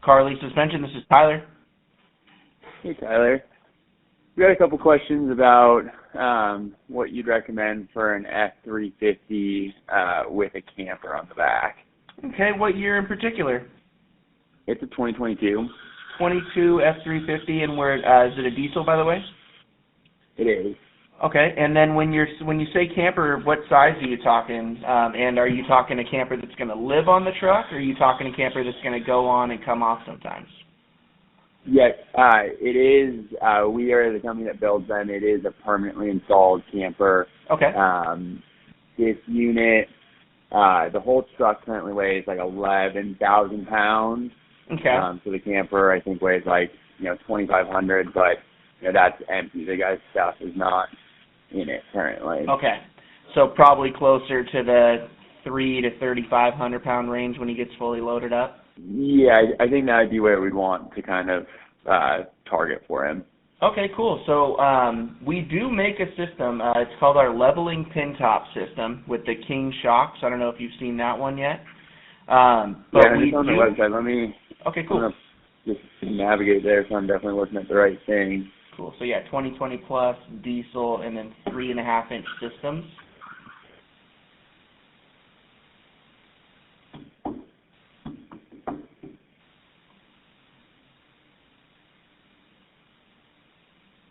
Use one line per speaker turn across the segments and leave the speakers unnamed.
Carly Suspension, this is Tyler.
Hey, Tyler. We got a couple questions about what you'd recommend for an F350 with a camper on the back.
Okay, what year in particular?
It's a 2022.
22 F350, and where is it a diesel, by the way?
It is.
Okay, and then when you say camper, what size are you talking? And are you talking a camper that's going to live on the truck, or are you talking a camper that's going to go on and come off sometimes?
Yes, it is. We are the company that builds them. It is a permanently installed camper.
Okay.
This unit, the whole truck currently weighs like 11,000 pounds.
Okay.
So the camper, I think, weighs like 2,500, but that's empty. The guy's stuff is not in it currently.
Okay. So probably closer to the 3,000 to 3,500 pound range when he gets fully loaded up.
Yeah, I think that would be where we'd want to kind of target for him.
Okay, cool. So we do make a system. It's called our leveling pin top system with the King shocks. I don't know if you've seen that one yet. But
yeah, it's on the website. Let me.
Okay, cool.
Just navigate there, so I'm definitely looking at the right thing.
Cool. So yeah, 2020 plus diesel, and then 3.5-inch systems.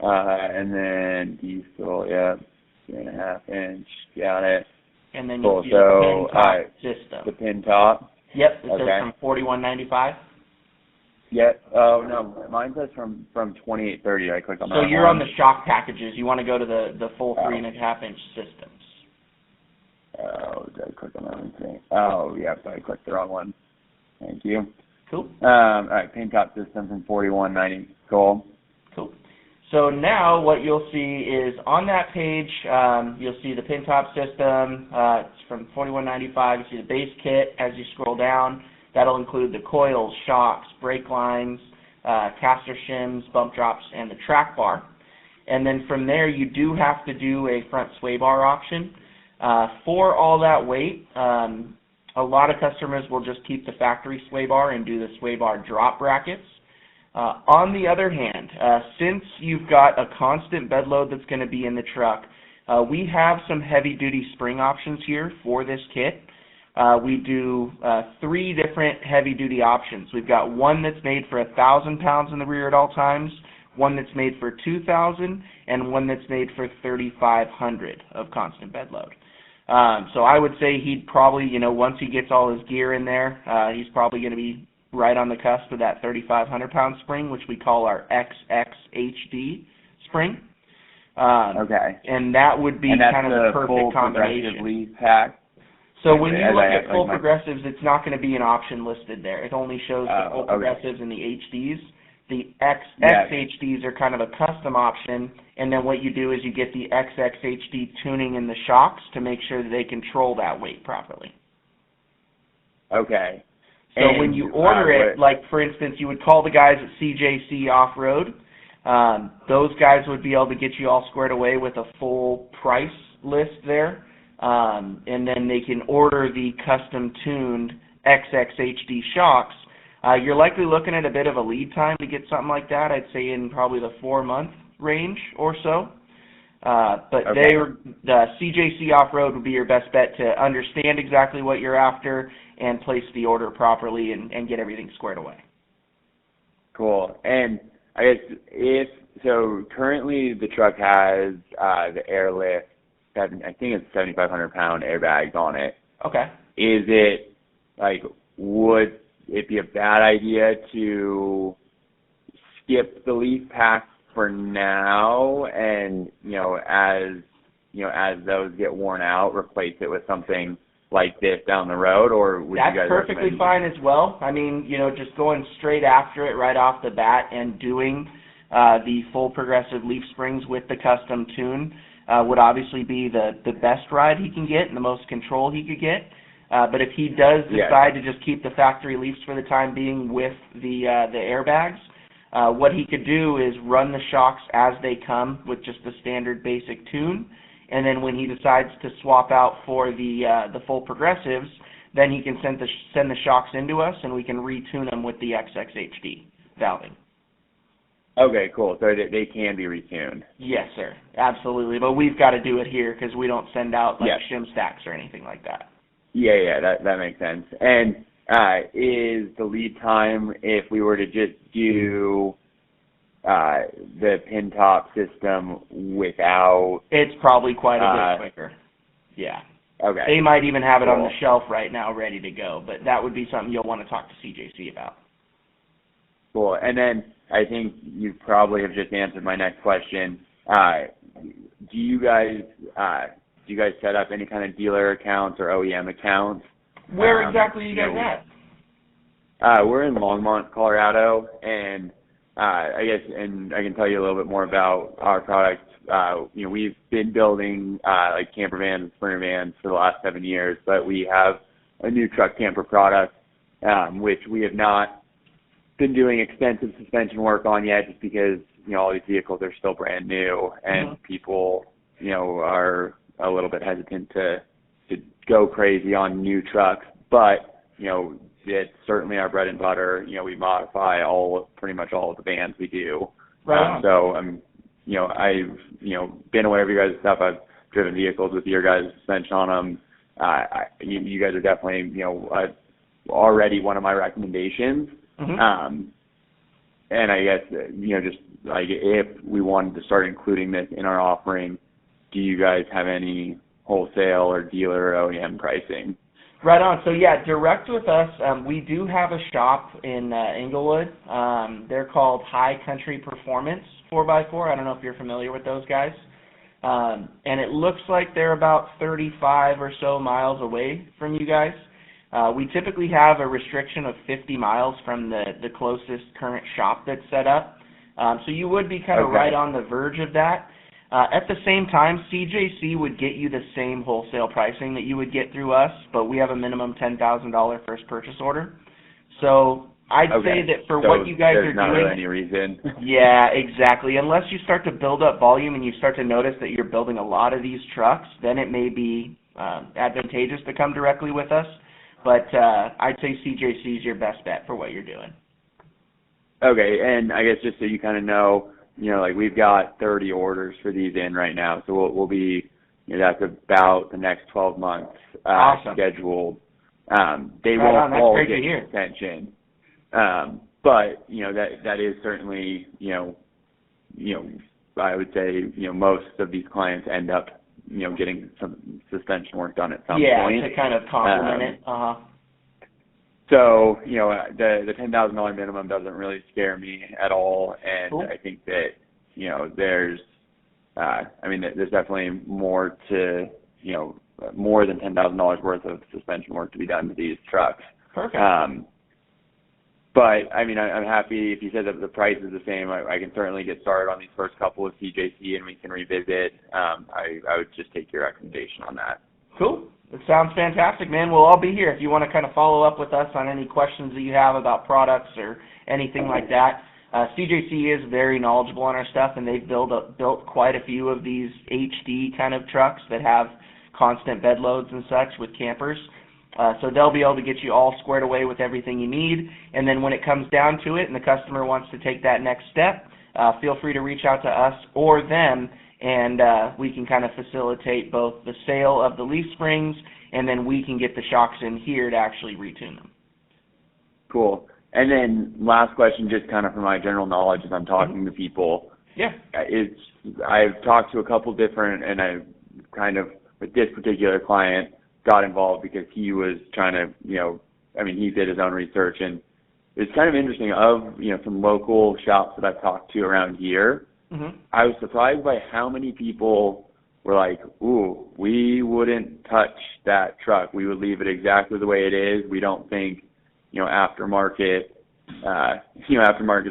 And then diesel, yeah, 3.5-inch, got it.
And then
cool.
You see the pin top system.
The pin top.
Yep. It
okay.
says from $41.95.
Yep. Oh no, mine says from $28.30. I click on that.
So you're on the shock packages. You want to go to the full 3.5-inch systems.
Oh, did I click on that one? Oh, yep, I clicked the wrong one. Thank you.
Cool.
All right, pin top system from $41.90. Cool.
Cool. So now what you'll see is on that page, you'll see the pin top system. It's from $41.95. You see the base kit as you scroll down. That'll include the coils, shocks, brake lines, caster shims, bump drops, and the track bar. And then from there, you do have to do a front sway bar option. For all that weight, a lot of customers will just keep the factory sway bar and do the sway bar drop brackets. On the other hand, since you've got a constant bed load that's going to be in the truck, we have some heavy-duty spring options here for this kit. We do 3 different heavy-duty options. We've got one that's made for 1,000 pounds in the rear at all times, one that's made for 2,000, and one that's made for 3,500 of constant bed load. So I would say he'd probably, once he gets all his gear in there, he's probably going to be right on the cusp of that 3,500-pound spring, which we call our XXHD spring.
Okay.
And that would be kind of the perfect combination.
Leaf pack.
So when you look at full progressives, it's not going to be an option listed there. It only shows the full progressives and the HDs. The XXHDs are kind of a custom option, and then what you do is you get the XXHD tuning in the shocks to make sure that they control that weight properly.
Okay.
So when you order it, like for instance, you would call the guys at CJC Off-Road. Those guys would be able to get you all squared away with a full price list there. And then they can order the custom-tuned XXHD shocks. You're likely looking at a bit of a lead time to get something like that. I'd say in probably the 4-month range or so. But the CJC Off-Road would be your best bet to understand exactly what you're after and place the order properly and get everything squared away.
Cool. And I guess currently the truck has the airlift, I think it's 7,500-pound airbags on it.
Okay.
Is it, would it be a bad idea to skip the leaf pack for now and, as those get worn out, replace it with something like this down the road, or would you guys
That's perfectly fine as well. I mean, just going straight after it right off the bat and doing the full progressive leaf springs with the custom tune would obviously be the best ride he can get and the most control he could get. But if he does decide to just keep the factory leafs for the time being with the airbags, what he could do is run the shocks as they come with just the standard basic tune, and then when he decides to swap out for the full progressives, then he can send the shocks into us, and we can retune them with the XXHD valving.
Okay, cool. So they can be retuned.
Yes, sir. Absolutely. But we've got to do it here because we don't send out like
Yeah.
shim stacks or anything like that.
Yeah, that makes sense. And is the lead time, if we were to just do the pin top system without...
It's probably quite a bit quicker. Yeah.
Okay.
They might even have it on
Cool.
the shelf right now ready to go, but that would be something you'll want to talk to CJC about.
Cool. And then I think you probably have just answered my next question. Do you guys set up any kind of dealer accounts or OEM accounts?
Where exactly are you guys
at? We're in Longmont, Colorado, and I can tell you a little bit more about our products. We've been building like camper vans and sprinter vans for the last 7 years, but we have a new truck camper product, which we have not been doing extensive suspension work on yet, just because all these vehicles are still brand new and people are a little bit hesitant to go crazy on new trucks. But it's certainly our bread and butter. We modify pretty much all of the vans we do.
Right.
So I've been aware of your guys' stuff. I've driven vehicles with your guys' suspension on them. You guys are definitely already one of my recommendations.
Mm-hmm.
And I guess just like if we wanted to start including this in our offering, do you guys have any wholesale or dealer or OEM pricing?
Right on. So yeah, direct with us. We do have a shop in Inglewood. They're called High Country Performance 4x4. I don't know if you're familiar with those guys. And it looks like they're about 35 or so miles away from you guys. We typically have a restriction of 50 miles from the closest current shop that's set up. So you would be kind of right on the verge of that. At the same time, CJC would get you the same wholesale pricing that you would get through us, but we have a minimum $10,000 first purchase order. So I'd say that for what you guys are doing...
there's not really any reason.
Yeah, exactly. Unless you start to build up volume and you start to notice that you're building a lot of these trucks, then it may be advantageous to come directly with us. But I'd say CJC is your best bet for what you're doing.
Okay, and I guess just so you kind of know, like we've got 30 orders for these in right now, so we'll be, that's about the next 12 months scheduled. They won't all get suspension, but that is certainly I would say most of these clients end up getting some suspension work done at some point.
Yeah, to kind of complement it.
So, the $10,000 minimum doesn't really scare me at all, and cool. I think that, there's definitely more to, more than $10,000 worth of suspension work to be done to these trucks.
Perfect.
But, I'm happy if you said that the price is the same. I can certainly get started on these first couple with CJC, and we can revisit. I would just take your recommendation on that.
Cool. It sounds fantastic, man. We'll all be here if you want to kind of follow up with us on any questions that you have about products or anything like that. CJC is very knowledgeable on our stuff, and they've built quite a few of these HD kind of trucks that have constant bed loads and such with campers. So they'll be able to get you all squared away with everything you need. And then when it comes down to it and the customer wants to take that next step, feel free to reach out to us or them, and we can kind of facilitate both the sale of the leaf springs, and then we can get the shocks in here to actually retune them.
Cool. And then last question, just kind of for my general knowledge as I'm talking to people.
Yeah.
I've talked to a couple different, and I kind of, with this particular client, got involved because he was trying to, he did his own research, and it's kind of interesting some local shops that I've talked to around here. Mm-hmm. I was surprised by how many people were like, ooh, we wouldn't touch that truck. We would leave it exactly the way it is. We don't think, aftermarket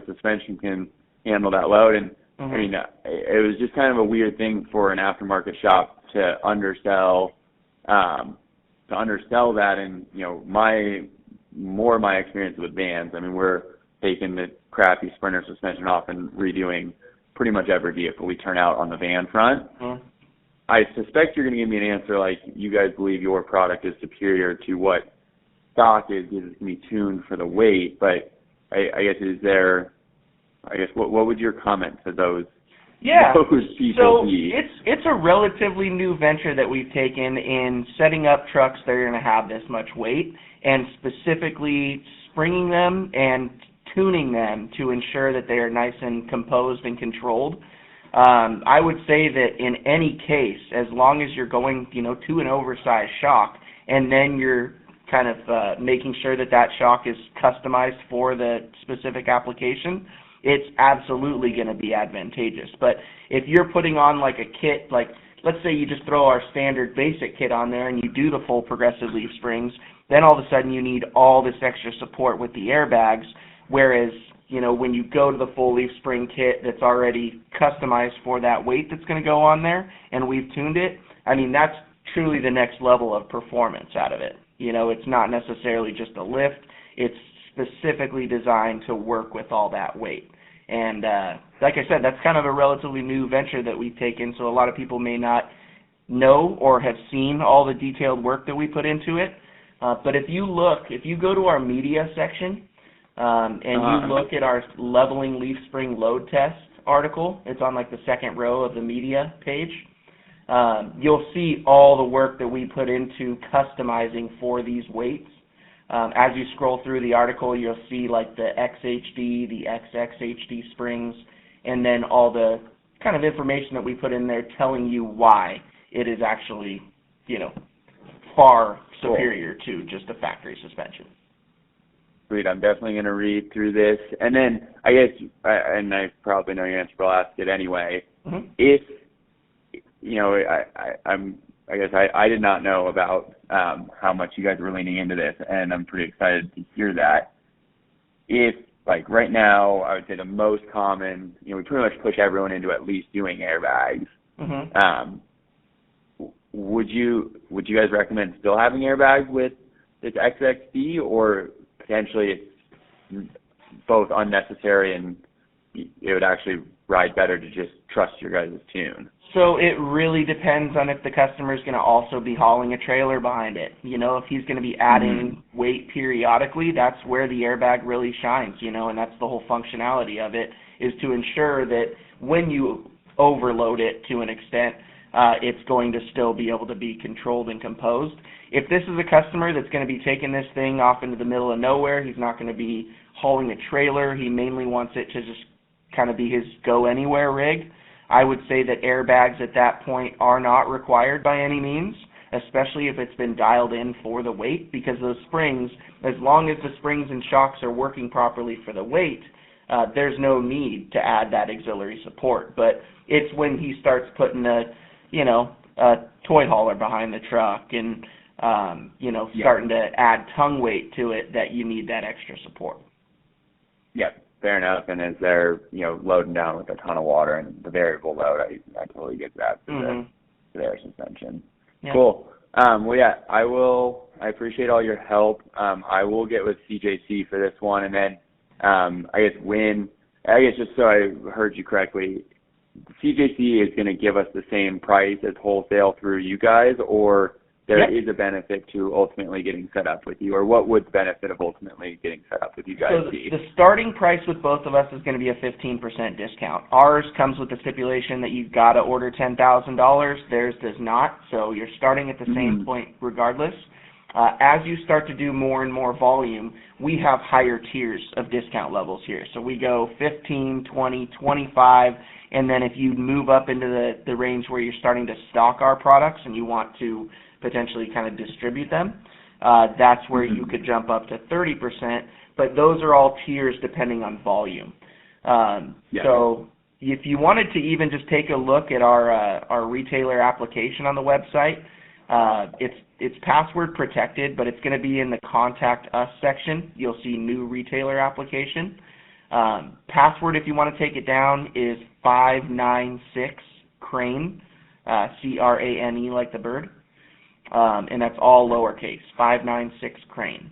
suspension can handle that load. And mm-hmm. It was just kind of a weird thing for an aftermarket shop to undersell that. And, my experience with vans, we're taking the crappy Sprinter suspension off and redoing pretty much every vehicle we turn out on the van front. Mm-hmm. I suspect you're going to give me an answer like you guys believe your product is superior to what stock is it's going to be tuned for the weight, but I guess what would your comment to those people be?
It's a relatively new venture that we've taken in setting up trucks that are going to have this much weight and specifically springing them and tuning them to ensure that they are nice and composed and controlled. I would say that in any case, as long as you're going, to an oversized shock, and then you're kind of making sure that that shock is customized for the specific application, it's absolutely going to be advantageous. But if you're putting on like a kit, like let's say you just throw our standard basic kit on there and you do the full progressive leaf springs, then all of a sudden you need all this extra support with the airbags, whereas when you go to the full leaf spring kit that's already customized for that weight that's going to go on there and we've tuned it, I mean, that's truly the next level of performance out of it. It's not necessarily just a lift. It's specifically designed to work with all that weight. And like I said, that's kind of a relatively new venture that we've taken, so a lot of people may not know or have seen all the detailed work that we put into it. But if you go to our media section and you look at our leveling leaf spring load test article, it's on like the second row of the media page, you'll see all the work that we put into customizing for these weights. As you scroll through the article, you'll see like the XHD, the XXHD springs, and then all the kind of information that we put in there telling you why it is actually, far superior to just a factory suspension.
Sweet. I'm definitely going to read through this. And then I guess, and I probably know your answer, but I'll ask it anyway.
Mm-hmm.
If, I did not know about how much you guys were leaning into this, and I'm pretty excited to hear that. If, like, right now, I would say the most common, we pretty much push everyone into at least doing airbags.
Mm-hmm.
Would you guys recommend still having airbags with this XXD, or potentially it's both unnecessary and it would actually ride better to just trust your guys' tune?
So it really depends on if the customer is going to also be hauling a trailer behind it. If he's going to be adding weight periodically, that's where the airbag really shines, and that's the whole functionality of it, is to ensure that when you overload it to an extent, it's going to still be able to be controlled and composed. If this is a customer that's going to be taking this thing off into the middle of nowhere, he's not going to be hauling a trailer, he mainly wants it to just kind of be his go-anywhere rig, I would say that airbags at that point are not required by any means, especially if it's been dialed in for the weight, because those springs, as long as the springs and shocks are working properly for the weight, there's no need to add that auxiliary support. But it's when he starts putting a toy hauler behind the truck and, starting to add tongue weight to it that you need that extra support.
Yep. Fair enough, and as they're, loading down with a ton of water and the variable load, I totally get that for their suspension. Yeah. Cool. I appreciate all your help. I will get with CJC for this one, and then just so I heard you correctly, CJC is going to give us the same price as wholesale through you guys, or there is a benefit to ultimately getting set up with you, or what would the benefit of ultimately getting set up with you guys be? The starting price with both of us is going to be a 15% discount. Ours comes with the stipulation that you've got to order $10,000. Theirs does not, so you're starting at the same point regardless. As you start to do more and more volume, we have higher tiers of discount levels here. So we go 15, 20, 25, and then if you move up into the range where you're starting to stock our products and you want to potentially kind of distribute them, that's where you could jump up to 30%, but those are all tiers depending on volume. So if you wanted to even just take a look at our retailer application on the website, it's password protected, but it's going to be in the Contact Us section. You'll see new retailer application. Password, if you want to take it down, is 596 Crane, C-R-A-N-E like the bird. And that's all lowercase, 596 Crane.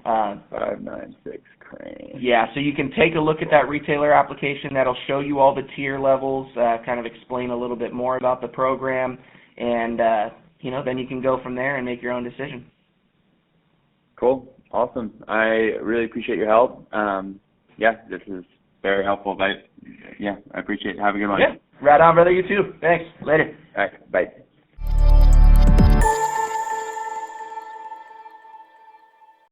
596 Crane.
Yeah, so you can take a look at that retailer application. That'll show you all the tier levels, kind of explain a little bit more about the program, and then you can go from there and make your own decision.
Cool. Awesome. I really appreciate your help. Yeah, this is very helpful. But yeah, I appreciate it. Have a good one.
Yeah. Right on, brother. You too. Thanks. Later.
All right. Bye.